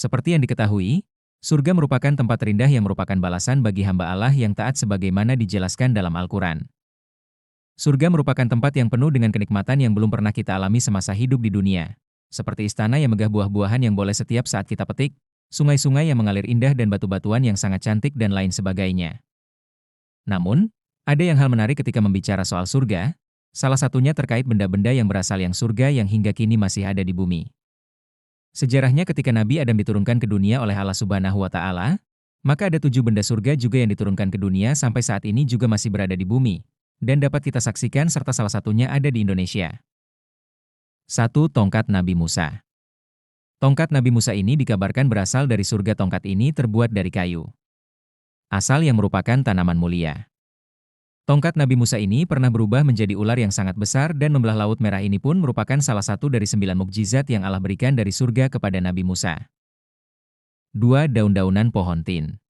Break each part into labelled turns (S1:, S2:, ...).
S1: Seperti yang diketahui, surga merupakan tempat terindah yang merupakan balasan bagi hamba Allah yang taat sebagaimana dijelaskan dalam Al-Quran. Surga merupakan tempat yang penuh dengan kenikmatan yang belum pernah kita alami semasa hidup di dunia. Seperti istana yang megah buah-buahan yang boleh setiap saat kita petik, sungai-sungai yang mengalir indah dan batu-batuan yang sangat cantik dan lain sebagainya. Namun, ada yang hal menarik ketika membicara soal surga, salah satunya terkait benda-benda yang berasal yang surga yang hingga kini masih ada di bumi. Sejarahnya ketika Nabi Adam diturunkan ke dunia oleh Allah Subhanahu wa Ta'ala, maka ada 7 benda surga juga yang diturunkan ke dunia sampai saat ini juga masih berada di bumi, dan dapat kita saksikan serta salah satunya ada di Indonesia. 1. Tongkat Nabi Musa. Tongkat Nabi Musa ini dikabarkan berasal dari surga. Tongkat ini terbuat dari kayu, asal yang merupakan tanaman mulia. Tongkat Nabi Musa ini pernah berubah menjadi ular yang sangat besar dan membelah Laut Merah. Ini pun merupakan salah satu dari 9 mukjizat yang Allah berikan dari surga kepada Nabi Musa. 2. Daun-daunan pohon tin.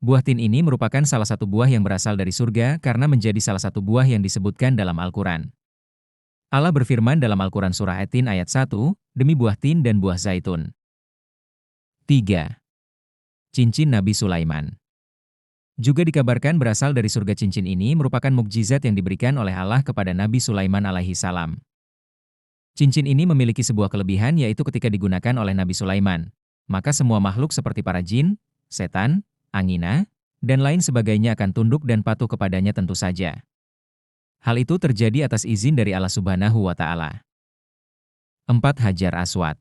S1: Buah tin ini merupakan salah satu buah yang berasal dari surga karena menjadi salah satu buah yang disebutkan dalam Al-Quran. Allah berfirman dalam Al-Quran surah At-Tin ayat 1, demi buah tin dan buah zaitun. 3. Cincin Nabi Sulaiman. Juga dikabarkan berasal dari surga. Cincin ini merupakan mukjizat yang diberikan oleh Allah kepada Nabi Sulaiman alaihi salam. Cincin ini memiliki sebuah kelebihan yaitu ketika digunakan oleh Nabi Sulaiman, maka semua makhluk seperti para jin, setan, angina, dan lain sebagainya akan tunduk dan patuh kepadanya tentu saja. Hal itu terjadi atas izin dari Allah Subhanahu wa Ta'ala. 4. Hajar Aswad.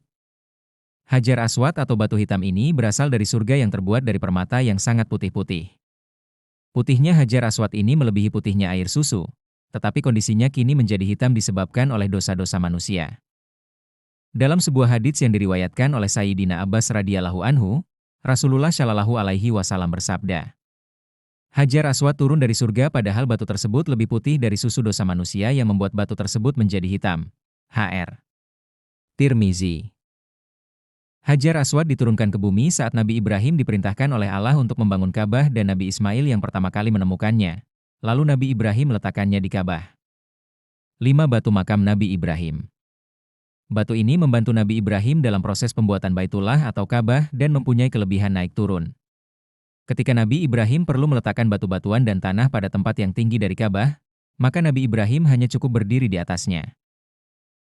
S1: Hajar Aswad atau batu hitam ini berasal dari surga yang terbuat dari permata yang sangat putih-putih. Putihnya Hajar Aswad ini melebihi putihnya air susu, tetapi kondisinya kini menjadi hitam disebabkan oleh dosa-dosa manusia. Dalam sebuah hadits yang diriwayatkan oleh Sayyidina Abbas radhiyallahu anhu, Rasulullah shallallahu alaihi wasallam bersabda, Hajar Aswad turun dari surga padahal batu tersebut lebih putih dari susu. Dosa manusia yang membuat batu tersebut menjadi hitam. Hr. Tirmizi. Hajar Aswad diturunkan ke bumi saat Nabi Ibrahim diperintahkan oleh Allah untuk membangun Ka'bah dan Nabi Ismail yang pertama kali menemukannya. Lalu Nabi Ibrahim meletakkannya di Ka'bah. 5. Batu makam Nabi Ibrahim. Batu ini membantu Nabi Ibrahim dalam proses pembuatan Baitullah atau Ka'bah dan mempunyai kelebihan naik turun. Ketika Nabi Ibrahim perlu meletakkan batu-batuan dan tanah pada tempat yang tinggi dari Ka'bah, maka Nabi Ibrahim hanya cukup berdiri di atasnya.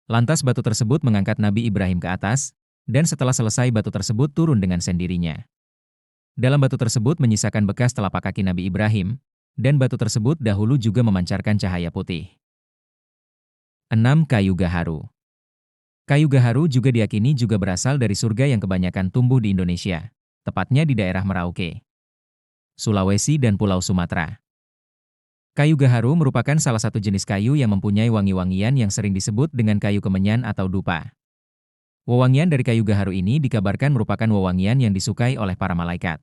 S1: Lantas batu tersebut mengangkat Nabi Ibrahim ke atas, dan setelah selesai batu tersebut turun dengan sendirinya. Dalam batu tersebut menyisakan bekas telapak kaki Nabi Ibrahim, dan batu tersebut dahulu juga memancarkan cahaya putih. 6. Kayu gaharu. Kayu gaharu juga diyakini juga berasal dari surga yang kebanyakan tumbuh di Indonesia, tepatnya di daerah Merauke, Sulawesi dan Pulau Sumatera. Kayu gaharu merupakan salah satu jenis kayu yang mempunyai wangi-wangian yang sering disebut dengan kayu kemenyan atau dupa. Wewangian dari kayu gaharu ini dikabarkan merupakan wewangian yang disukai oleh para malaikat.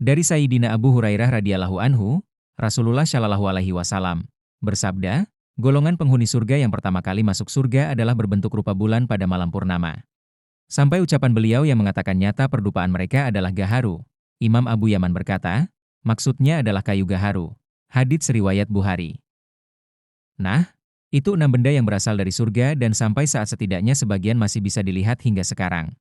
S1: Dari Sayyidina Abu Hurairah radhiyallahu anhu, Rasulullah shallallahu alaihi wasallam bersabda, golongan penghuni surga yang pertama kali masuk surga adalah berbentuk rupa bulan pada malam purnama. Sampai ucapan beliau yang mengatakan nyata perdupaan mereka adalah gaharu. Imam Abu Yaman berkata, maksudnya adalah kayu gaharu. Hadits riwayat Bukhari. Nah, itu 6 benda yang berasal dari surga dan sampai saat setidaknya sebagian masih bisa dilihat hingga sekarang.